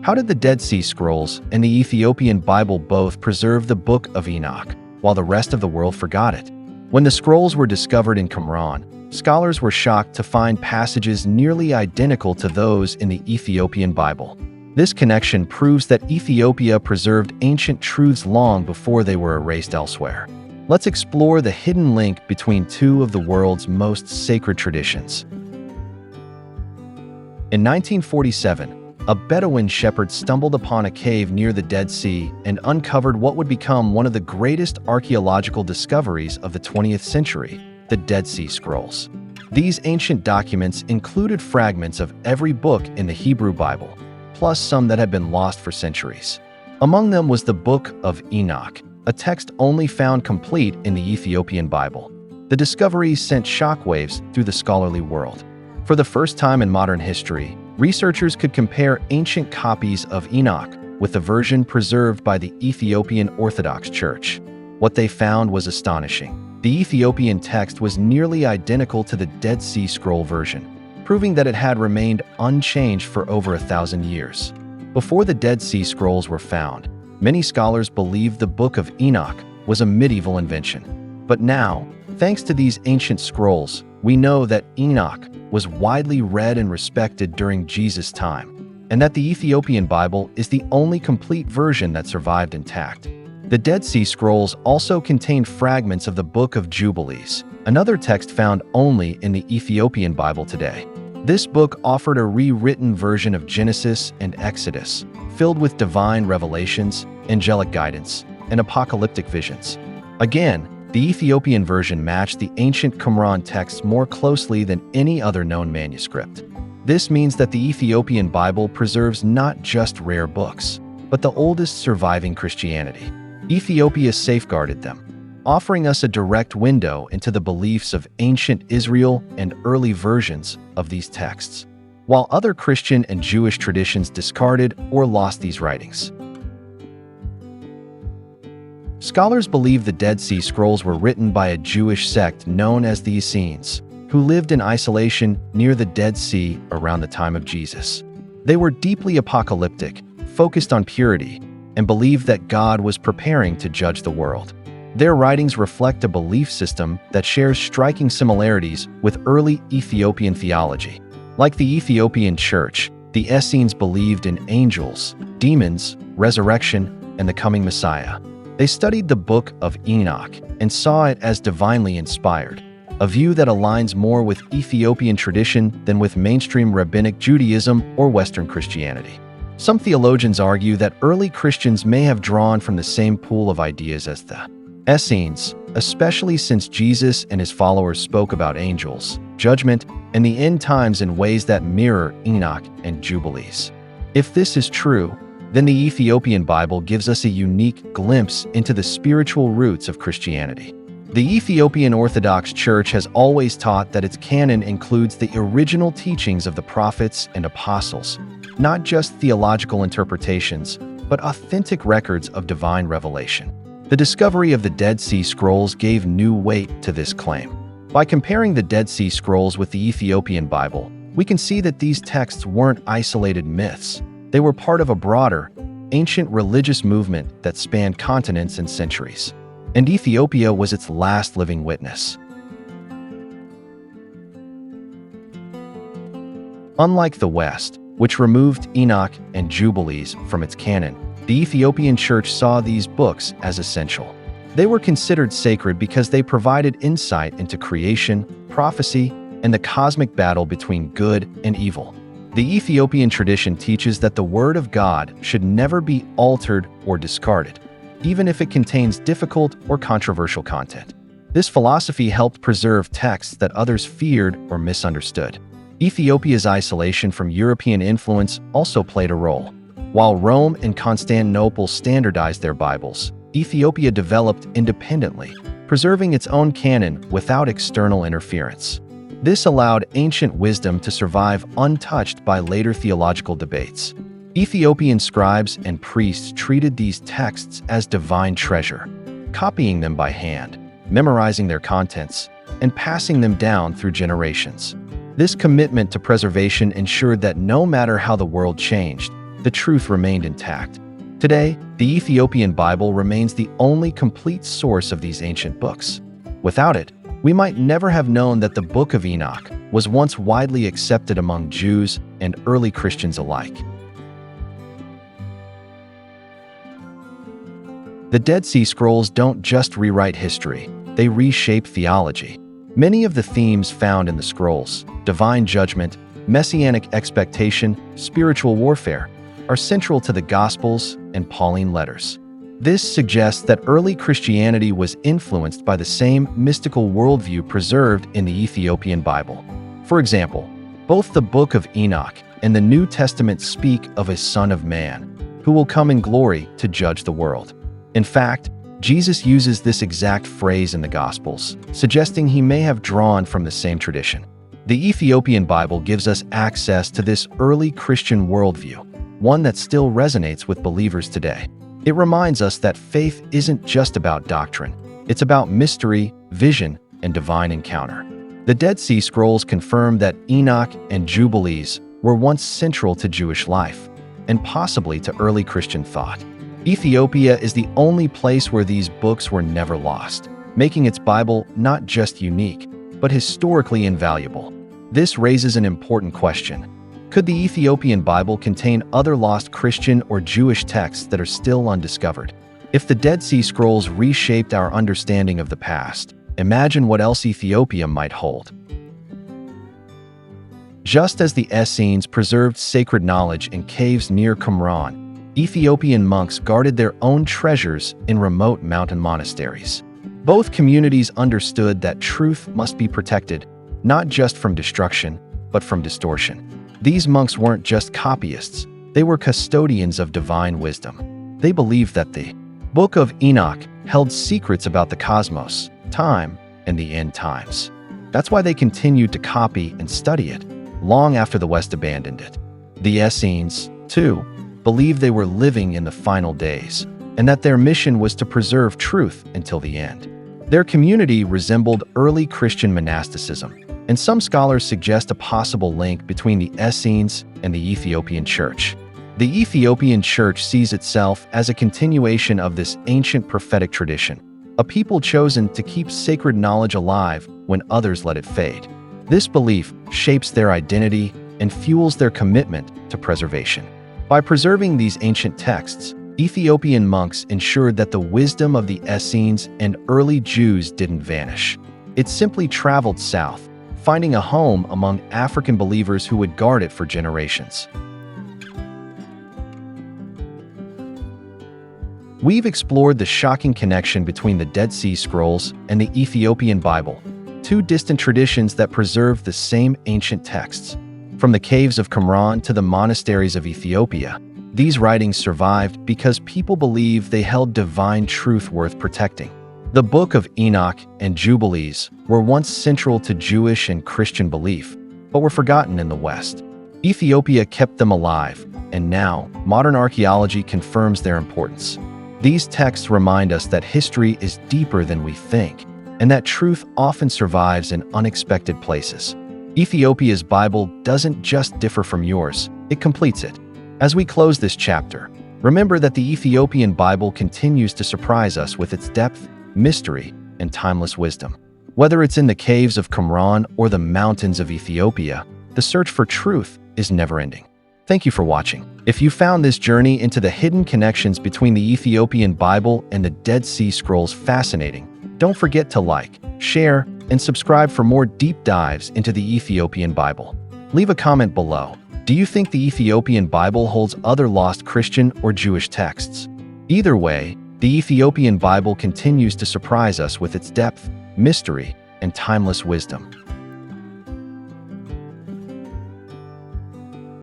How did the Dead Sea Scrolls and the Ethiopian Bible both preserve the Book of Enoch, while the rest of the world forgot it? When the scrolls were discovered in Qumran, scholars were shocked to find passages nearly identical to those in the Ethiopian Bible. This connection proves that Ethiopia preserved ancient truths long before they were erased elsewhere. Let's explore the hidden link between two of the world's most sacred traditions. In 1947, a Bedouin shepherd stumbled upon a cave near the Dead Sea and uncovered what would become one of the greatest archaeological discoveries of the 20th century, the Dead Sea Scrolls. These ancient documents included fragments of every book in the Hebrew Bible, plus some that had been lost for centuries. Among them was the Book of Enoch, a text only found complete in the Ethiopian Bible. The discovery sent shockwaves through the scholarly world. For the first time in modern history, researchers could compare ancient copies of Enoch with the version preserved by the Ethiopian Orthodox Church. What they found was astonishing. The Ethiopian text was nearly identical to the Dead Sea Scroll version, proving that it had remained unchanged for over 1,000 years. Before the Dead Sea Scrolls were found, many scholars believed the Book of Enoch was a medieval invention. But now, thanks to these ancient scrolls, we know that Enoch was widely read and respected during Jesus' time, and that the Ethiopian Bible is the only complete version that survived intact. The Dead Sea Scrolls also contain fragments of the Book of Jubilees, another text found only in the Ethiopian Bible today. This book offered a rewritten version of Genesis and Exodus, filled with divine revelations, angelic guidance, and apocalyptic visions. Again, the Ethiopian version matched the ancient Qumran texts more closely than any other known manuscript. This means that the Ethiopian Bible preserves not just rare books, but the oldest surviving Christianity. Ethiopia safeguarded them, offering us a direct window into the beliefs of ancient Israel and early versions of these texts, while other Christian and Jewish traditions discarded or lost these writings. Scholars believe the Dead Sea Scrolls were written by a Jewish sect known as the Essenes, who lived in isolation near the Dead Sea around the time of Jesus. They were deeply apocalyptic, focused on purity, and believed that God was preparing to judge the world. Their writings reflect a belief system that shares striking similarities with early Ethiopian theology. Like the Ethiopian Church, the Essenes believed in angels, demons, resurrection, and the coming Messiah. They studied the Book of Enoch and saw it as divinely inspired, a view that aligns more with Ethiopian tradition than with mainstream rabbinic Judaism or Western Christianity. Some theologians argue that early Christians may have drawn from the same pool of ideas as the Essenes, especially since Jesus and his followers spoke about angels, judgment, and the end times in ways that mirror Enoch and Jubilees. If this is true, then the Ethiopian Bible gives us a unique glimpse into the spiritual roots of Christianity. The Ethiopian Orthodox Church has always taught that its canon includes the original teachings of the prophets and apostles, not just theological interpretations, but authentic records of divine revelation. The discovery of the Dead Sea Scrolls gave new weight to this claim. By comparing the Dead Sea Scrolls with the Ethiopian Bible, we can see that these texts weren't isolated myths. They were part of a broader, ancient religious movement that spanned continents and centuries, and Ethiopia was its last living witness. Unlike the West, which removed Enoch and Jubilees from its canon, the Ethiopian Church saw these books as essential. They were considered sacred because they provided insight into creation, prophecy, and the cosmic battle between good and evil. The Ethiopian tradition teaches that the Word of God should never be altered or discarded, even if it contains difficult or controversial content. This philosophy helped preserve texts that others feared or misunderstood. Ethiopia's isolation from European influence also played a role. While Rome and Constantinople standardized their Bibles, Ethiopia developed independently, preserving its own canon without external interference. This allowed ancient wisdom to survive untouched by later theological debates. Ethiopian scribes and priests treated these texts as divine treasure, copying them by hand, memorizing their contents, and passing them down through generations. This commitment to preservation ensured that no matter how the world changed, the truth remained intact. Today, the Ethiopian Bible remains the only complete source of these ancient books. Without it, we might never have known that the Book of Enoch was once widely accepted among Jews and early Christians alike. The Dead Sea Scrolls don't just rewrite history, they reshape theology. Many of the themes found in the scrolls, divine judgment, messianic expectation, spiritual warfare, are central to the Gospels and Pauline letters. This suggests that early Christianity was influenced by the same mystical worldview preserved in the Ethiopian Bible. For example, both the Book of Enoch and the New Testament speak of a Son of Man, who will come in glory to judge the world. In fact, Jesus uses this exact phrase in the Gospels, suggesting he may have drawn from the same tradition. The Ethiopian Bible gives us access to this early Christian worldview, one that still resonates with believers today. It reminds us that faith isn't just about doctrine, it's about mystery, vision, and divine encounter. The Dead Sea Scrolls confirm that Enoch and Jubilees were once central to Jewish life, and possibly to early Christian thought. Ethiopia is the only place where these books were never lost, making its Bible not just unique, but historically invaluable. This raises an important question. Could the Ethiopian Bible contain other lost Christian or Jewish texts that are still undiscovered? If the Dead Sea Scrolls reshaped our understanding of the past, imagine what else Ethiopia might hold. Just as the Essenes preserved sacred knowledge in caves near Qumran, Ethiopian monks guarded their own treasures in remote mountain monasteries. Both communities understood that truth must be protected, not just from destruction, but from distortion. These monks weren't just copyists, they were custodians of divine wisdom. They believed that the Book of Enoch held secrets about the cosmos, time, and the end times. That's why they continued to copy and study it, long after the West abandoned it. The Essenes, too, believed they were living in the final days, and that their mission was to preserve truth until the end. Their community resembled early Christian monasticism, and some scholars suggest a possible link between the Essenes and the Ethiopian Church. The Ethiopian Church sees itself as a continuation of this ancient prophetic tradition, a people chosen to keep sacred knowledge alive when others let it fade. This belief shapes their identity and fuels their commitment to preservation. By preserving these ancient texts, Ethiopian monks ensured that the wisdom of the Essenes and early Jews didn't vanish. It simply traveled south, finding a home among African believers who would guard it for generations. We've explored the shocking connection between the Dead Sea Scrolls and the Ethiopian Bible, two distant traditions that preserve the same ancient texts. From the caves of Qumran to the monasteries of Ethiopia, these writings survived because people believed they held divine truth worth protecting. The Book of Enoch and Jubilees were once central to Jewish and Christian belief, but were forgotten in the West. Ethiopia kept them alive, and now modern archaeology confirms their importance. These texts remind us that history is deeper than we think, and that truth often survives in unexpected places. Ethiopia's Bible doesn't just differ from yours, it completes it. As we close this chapter, remember that the Ethiopian Bible continues to surprise us with its depth, mystery, and timeless wisdom. Whether it's in the caves of Qumran or the mountains of Ethiopia, the search for truth is never-ending. Thank you for watching. If you found this journey into the hidden connections between the Ethiopian Bible and the Dead Sea Scrolls fascinating, don't forget to like, share, and subscribe for more deep dives into the Ethiopian Bible. Leave a comment below. Do you think the Ethiopian Bible holds other lost Christian or Jewish texts? Either way, the Ethiopian Bible continues to surprise us with its depth, mystery, and timeless wisdom.